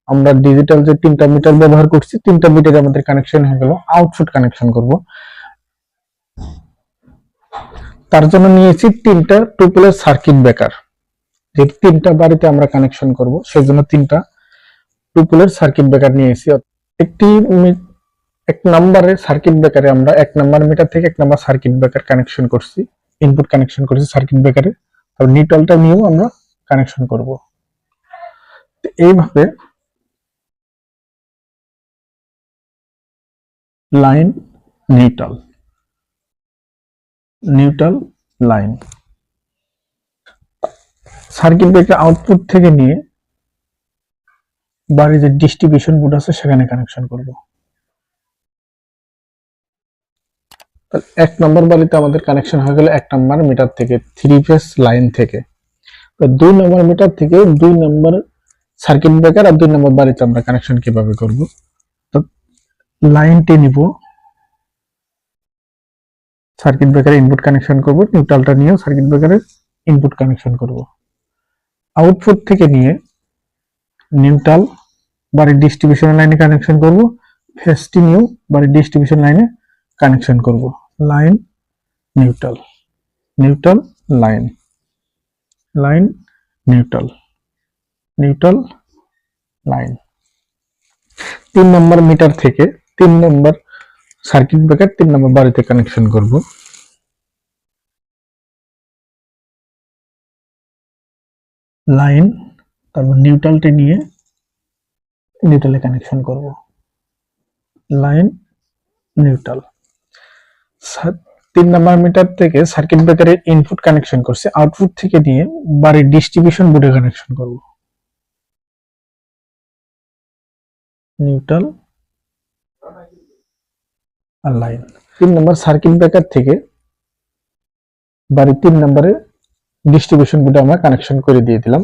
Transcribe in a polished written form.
আমরা ডিজিটাল যে 3টা মিটার ব্যবহার করছি, 3টা মিটারে আমাদের কানেকশন হয়ে গেল। আউটপুট কানেকশন করব, তার জন্য নিয়েছি 3টা 2 পোলের সার্কিট ব্রেকার। যে 3টা বাড়িতে আমরা কানেকশন করব সেজন্য 3টা 2 পোলের সার্কিট ব্রেকার নিয়েছি। একটি এক নম্বরের সার্কিট ব্রেকারে আমরা 1 নম্বর মিটার থেকে 1 নম্বর সার্কিট ব্রেকার কানেকশন করছি, ইনপুট কানেকশন করছি সার্কিট ব্রেকারে। আর নিউট্রালটা নিয়েও আমরা কানেকশন করব। এইভাবে line, neutral, neutral, line, circuit breaker output থেকে নিয়ে বাড়ির যে ডিস্ট্রিবিউশন বোর্ড আছে সেখানে কানেকশন করব। 1 নম্বর বাড়িতে আমাদের কানেকশন হয়ে গেল 1 নম্বর মিটার থেকে, 3 ফেজ লাইন থেকে। 2 নম্বর মিটার থেকে 2 নম্বর সার্কিট ব্রেকার আর 2 নম্বর বাড়িতে আমরা কানেকশন কিভাবে করব। তো লাইনটি নিব, সার্কিট ব্রেকারে ইনপুট কানেকশন করব, নিউট্রালটা নিয়ে সার্কিট ব্রেকারে ইনপুট কানেকশন করব। আউটপুট থেকে নিয়ে নিউট্রাল বাড়ির ডিস্ট্রিবিউশন লাইনে কানেকশন করব, ফেজটি নিয়েও বাড়ির ডিস্ট্রিবিউশন লাইনে কানেকশন করব। Line, neutral, neutral, line, line, neutral, neutral, line. 3 নম্বর মিটার থেকে 3 নম্বর সার্কিট ব্রেকার 3 নম্বর বাড়িতে কানেকশন করব। লাইন, তারপর নিউট্রালটি নিয়ে নিউট্রালে কানেকশন করব। Line, neutral. 3 নম্বর মিটার থেকে সার্কিট ব্রেকারের ইনপুট কানেকশন করছি, আউটপুট থেকে নিয়ে বাড়ির ডিস্ট্রিবিউশন বোর্ডে কানেকশন করব। নিউট্রাল আর লাইন। 3 নম্বর সার্কিট ব্রেকার থেকে বাড়ির 3 নম্বরে ডিস্ট্রিবিউশন বোর্ডে আমরা কানেকশন করে দিয়ে দিলাম।